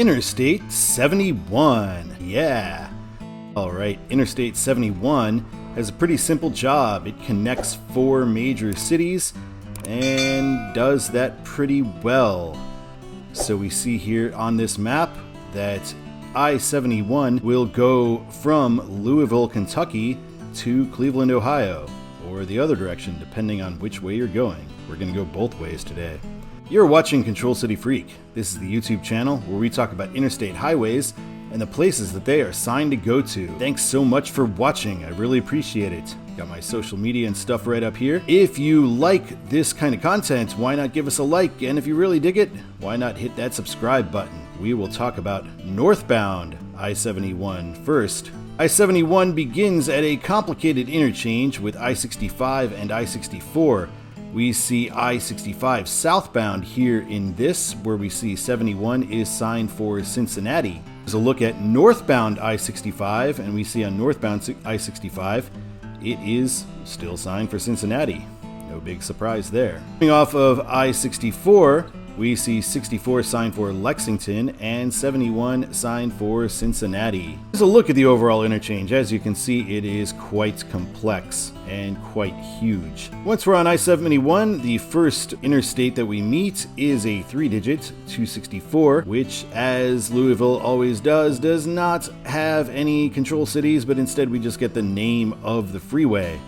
Interstate 71. Yeah. Alright, Interstate 71 has a pretty simple job. It connects 4 major cities and does that pretty well. So we see here on this map that I-71 will go from Louisville, Kentucky to Cleveland, Ohio, or the other direction depending on which way you're going. We're going to go both ways today. You're watching Control City Freak. This is the YouTube channel where we talk about interstate highways and the places that they are signed to go to. Thanks so much for watching. I really appreciate it. Got my social media and stuff right up here. If you like this kind of content, why not give us a like? And if you really dig it, why not hit that subscribe button? We will talk about Northbound I-71 first. I-71 begins at a complicated interchange with I-65 and I-64. We see I-65 southbound here in this, where we see 71 is signed for Cincinnati. There's a look at northbound I-65, and we see on northbound I-65, it is still signed for Cincinnati. No big surprise there. Coming off of I-64, we see 64 signed for Lexington and 71 signed for Cincinnati. Here's a look at the overall interchange. As you can see, it is quite complex and quite huge. Once we're on I-71, the first interstate that we meet is a 3-digit 264, which, as Louisville always does not have any control cities, but instead we just get the name of the freeway.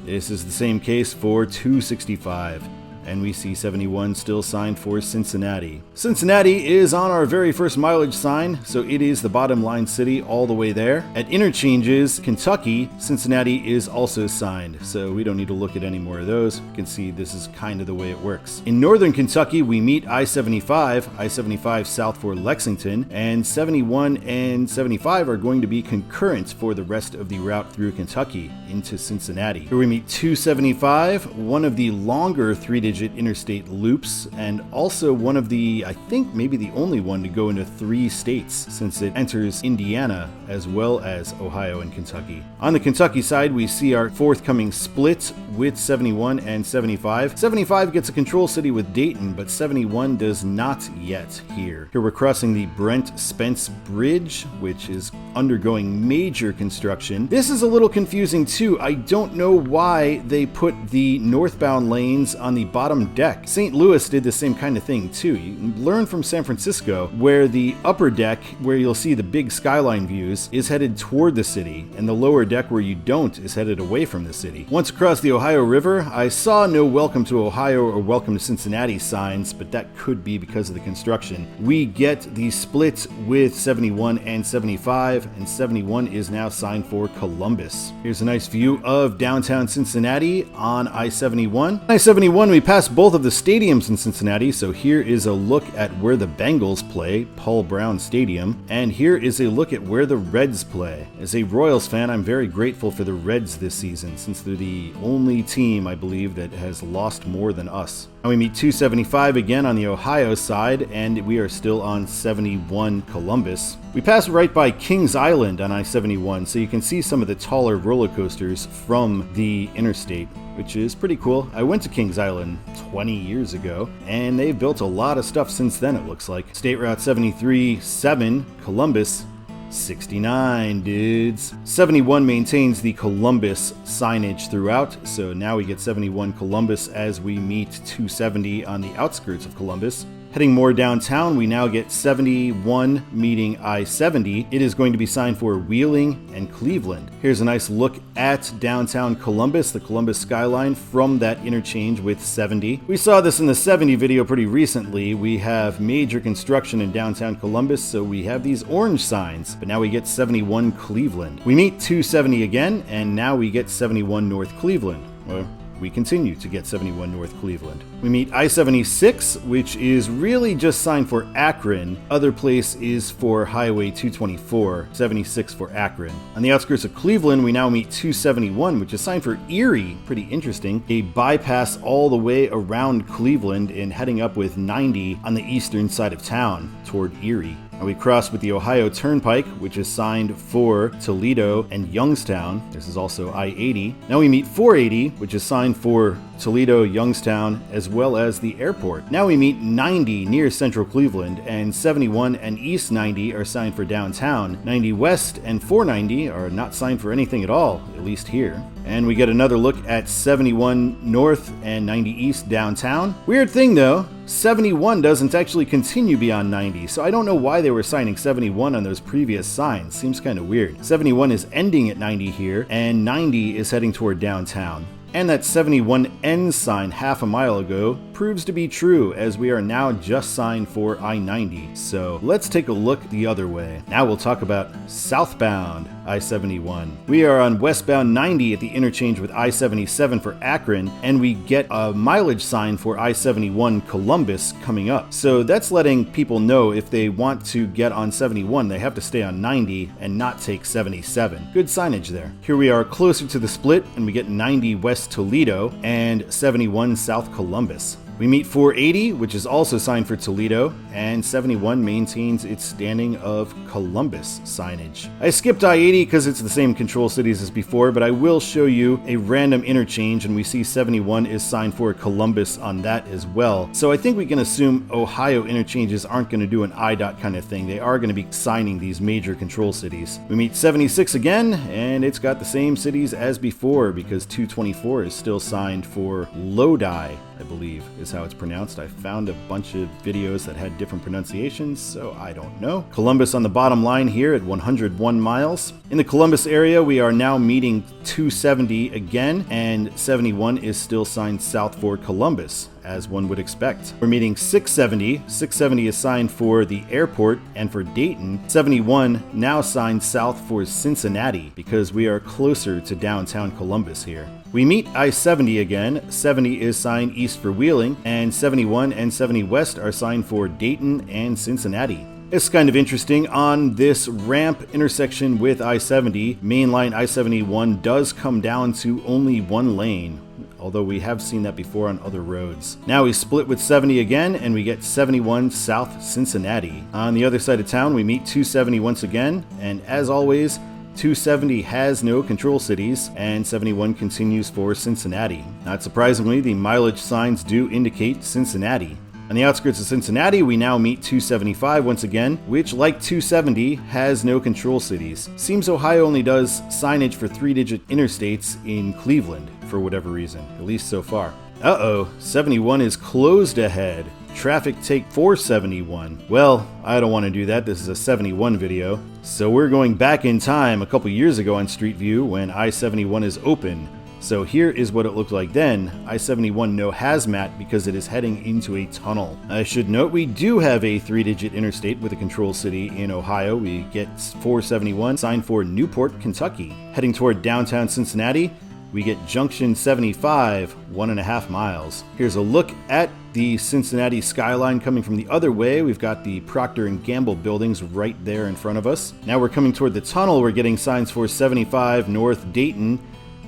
This is the same case for 265. And we see 71 still signed for Cincinnati. Cincinnati is on our very first mileage sign, so it is the bottom line city all the way there. At interchanges, Kentucky, Cincinnati is also signed, so we don't need to look at any more of those. You can see this is kind of the way it works. In northern Kentucky, we meet I-75 south for Lexington, and 71 and 75 are going to be concurrent for the rest of the route through Kentucky into Cincinnati. Here we meet 275, one of the longer 3-digit interstate loops, and also one of the, I think maybe the only one to go into 3 states, since it enters Indiana as well as Ohio and Kentucky. On the Kentucky side, we see our forthcoming split with 71 and 75. 75 gets a control city with Dayton, but 71 does not yet here. Here we're crossing the Brent Spence Bridge, which is undergoing major construction. This is a little confusing too. I don't know why they put the northbound lanes on the bottom deck. St. Louis did the same kind of thing too. You learn from San Francisco, where the upper deck, where you'll see the big skyline views, is headed toward the city, and the lower deck, where you don't, is headed away from the city. Once across the Ohio River, I saw no welcome to Ohio or welcome to Cincinnati signs, but that could be because of the construction. We get the split with 71 and 75, and 71 is now signed for Columbus. Here's a nice view of downtown Cincinnati on I-71. I-71, we pass both of the stadiums in Cincinnati, so here is a look at where the Bengals play, Paul Brown Stadium, and here is a look at where the Reds play. As a Royals fan, I'm very grateful for the Reds this season, since they're the only team, I believe, that has lost more than us. Now we meet 275 again on the Ohio side, and we are still on 71 Columbus. We pass right by Kings Island on I-71, so you can see some of the taller roller coasters from the interstate, which is pretty cool. I went to Kings Island 20 years ago, and they've built a lot of stuff since then, it looks like. State Route 73-7, Columbus, 69 dudes. 71 maintains the Columbus signage throughout, so now we get 71 Columbus as we meet 270 on the outskirts of Columbus. Heading more downtown, we now get 71 meeting I-70. It is going to be signed for Wheeling and Cleveland. Here's a nice look at downtown Columbus, the Columbus skyline from that interchange with 70. We saw this in the 70 video pretty recently. We have major construction in downtown Columbus, so we have these orange signs, but now we get 71 Cleveland. We meet 270 again, and now we get 71 North Cleveland. Well, we continue to get 71 North Cleveland. We meet I-76, which is really just signed for Akron. Other place is for Highway 224, 76 for Akron. On the outskirts of Cleveland, we now meet 271, which is signed for Erie. Pretty interesting. A bypass all the way around Cleveland and heading up with 90 on the eastern side of town toward Erie. And we cross with the Ohio Turnpike, which is signed for Toledo and Youngstown. This is also I-80. Now we meet 480, which is signed for Toledo, Youngstown, as well as the airport. Now we meet 90 near central Cleveland, and 71 and East 90 are signed for downtown. 90 West and 490 are not signed for anything at all, at least here. And we get another look at 71 North and 90 East downtown. Weird thing though, 71 doesn't actually continue beyond 90, so I don't know why they were signing 71 on those previous signs. Seems kind of weird. 71 is ending at 90 here, and 90 is heading toward downtown. And that 71 ends sign half a mile ago proves to be true, as we are now just signed for I-90. So let's take a look the other way. Now we'll talk about southbound I-71. We are on westbound 90 at the interchange with I-77 for Akron, and we get a mileage sign for I-71 Columbus coming up. So that's letting people know if they want to get on 71, they have to stay on 90 and not take 77. Good signage there. Here we are closer to the split, and we get 90 West Toledo and 71 South Columbus. We meet 480, which is also signed for Toledo, and 71 maintains its standing of Columbus signage. I skipped I-80 because it's the same control cities as before, but I will show you a random interchange, and we see 71 is signed for Columbus on that as well. So I think we can assume Ohio interchanges aren't going to do an IDOT kind of thing. They are going to be signing these major control cities. We meet 76 again, and it's got the same cities as before because 224 is still signed for Lodi, I believe is how it's pronounced. I found a bunch of videos that had different pronunciations, so I don't know. Columbus on the bottom line here at 101 miles. In the Columbus area, we are now meeting 270 again, and 71 is still signed south for Columbus, as one would expect. We're meeting 670. 670 is signed for the airport and for Dayton. 71 now signed south for Cincinnati because we are closer to downtown Columbus here. We meet I-70 again. 70 is signed east for Wheeling, and 71 and 70 West are signed for Dayton and Cincinnati. It's kind of interesting, on this ramp intersection with I-70, mainline I-71 does come down to only one lane, although we have seen that before on other roads. Now we split with 70 again, and we get 71 South Cincinnati. On the other side of town, we meet 270 once again, and as always, 270 has no control cities, and 71 continues for Cincinnati. Not surprisingly, the mileage signs do indicate Cincinnati. On the outskirts of Cincinnati, we now meet 275 once again, which, like 270, has no control cities. Seems Ohio only does signage for 3-digit interstates in Cleveland, for whatever reason, at least so far. Uh-oh, 71 is closed ahead. Traffic take 471. Well, I don't want to do that. This is a 71 video. So we're going back in time a couple years ago on Street View when I-71 is open. So here is what it looked like then. I-71 no hazmat because it is heading into a tunnel. I should note we do have a 3-digit interstate with a control city in Ohio. We get 471 signed for Newport, Kentucky. Heading toward downtown Cincinnati, we get Junction 75, 1.5 miles. Here's a look at the Cincinnati skyline coming from the other way. We've got the Procter & Gamble buildings right there in front of us. Now we're coming toward the tunnel. We're getting signs for 75 North Dayton,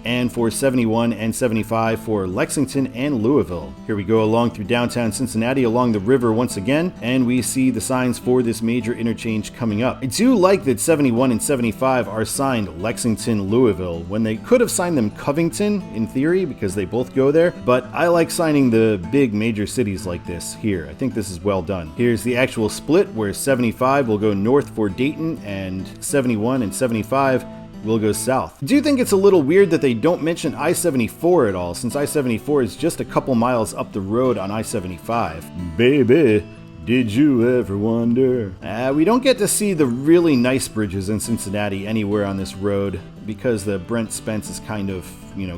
and for 71 and 75 for Lexington and Louisville. Here we go along through downtown Cincinnati along the river once again, and we see the signs for this major interchange coming up. I do like that 71 and 75 are signed Lexington, Louisville, when they could have signed them Covington in theory because they both go there, but I like signing the big major cities like this here. I think this is well done. Here's the actual split where 75 will go north for Dayton and 71 and 75 will go south. I do think it's a little weird that they don't mention I-74 at all, since I-74 is just a couple miles up the road on I-75. Baby, did you ever wonder? We don't get to see the really nice bridges in Cincinnati anywhere on this road because the Brent Spence is kind of,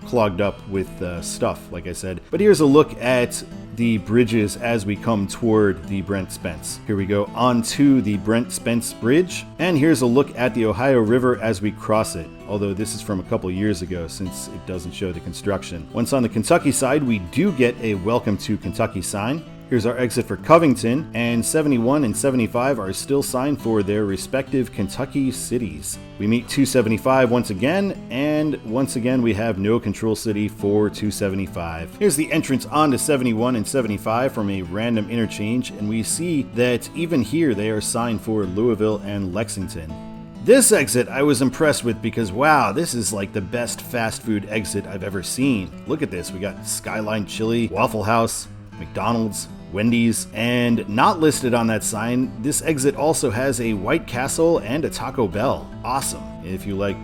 clogged up with stuff, like I said. But here's a look at the bridges as we come toward the Brent Spence. Here we go onto the Brent Spence Bridge, and here's a look at the Ohio River as we cross it, although this is from a couple years ago since it doesn't show the construction. Once on the Kentucky side, we do get a Welcome to Kentucky sign. Here's our exit for Covington, and 71 and 75 are still signed for their respective Kentucky cities. We meet 275 once again, and once again we have no control city for 275. Here's the entrance onto 71 and 75 from a random interchange, and we see that even here they are signed for Louisville and Lexington. This exit I was impressed with because, wow, this is like the best fast food exit I've ever seen. Look at this. We got Skyline Chili, Waffle House, McDonald's, Wendy's, and not listed on that sign, this exit also has a White Castle and a Taco Bell. Awesome, if you like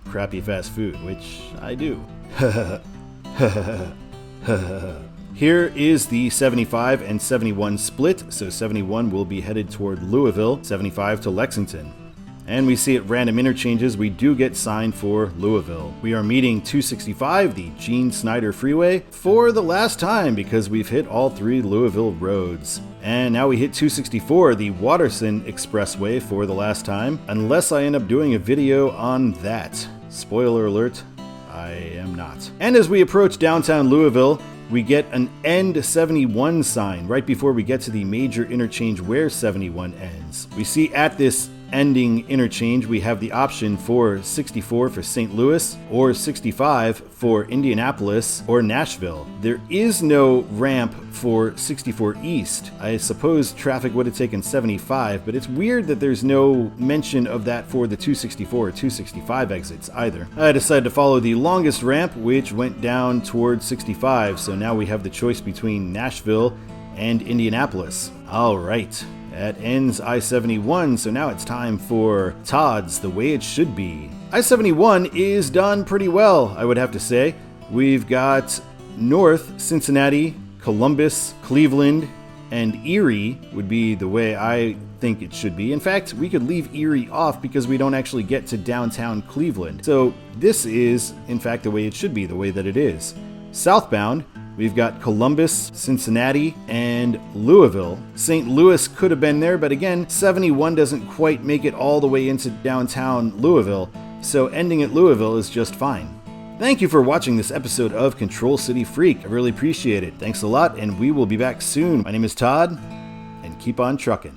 crappy fast food, which I do. Here is the 75 and 71 split, so 71 will be headed toward Louisville, 75 to Lexington. And we see at random interchanges, we do get signed for Louisville. We are meeting 265, the Gene Snyder Freeway, for the last time because we've hit all 3 Louisville roads. And now we hit 264, the Watterson Expressway, for the last time, unless I end up doing a video on that. Spoiler alert, I am not. And as we approach downtown Louisville, we get an End 71 sign right before we get to the major interchange where 71 ends. We see at this ending interchange, we have the option for 64 for St. Louis or 65 for Indianapolis or Nashville. There is no ramp for 64 East. I suppose traffic would have taken 75, but it's weird that there's no mention of that for the 264 or 265 exits either. I decided to follow the longest ramp, which went down towards 65, so now we have the choice between Nashville and Indianapolis. All right. That ends I-71, so now it's time for Todds The Way It Should Be. I-71 is done pretty well, I would have to say. We've got North, Cincinnati, Columbus, Cleveland, and Erie would be the way I think it should be. In fact, we could leave Erie off because we don't actually get to downtown Cleveland. So this is, in fact, the way it should be, the way that it is. Southbound, we've got Columbus, Cincinnati, and Louisville. St. Louis could have been there, but again, 71 doesn't quite make it all the way into downtown Louisville, so ending at Louisville is just fine. Thank you for watching this episode of Control City Freak. I really appreciate it. Thanks a lot, and we will be back soon. My name is Todd, and keep on trucking.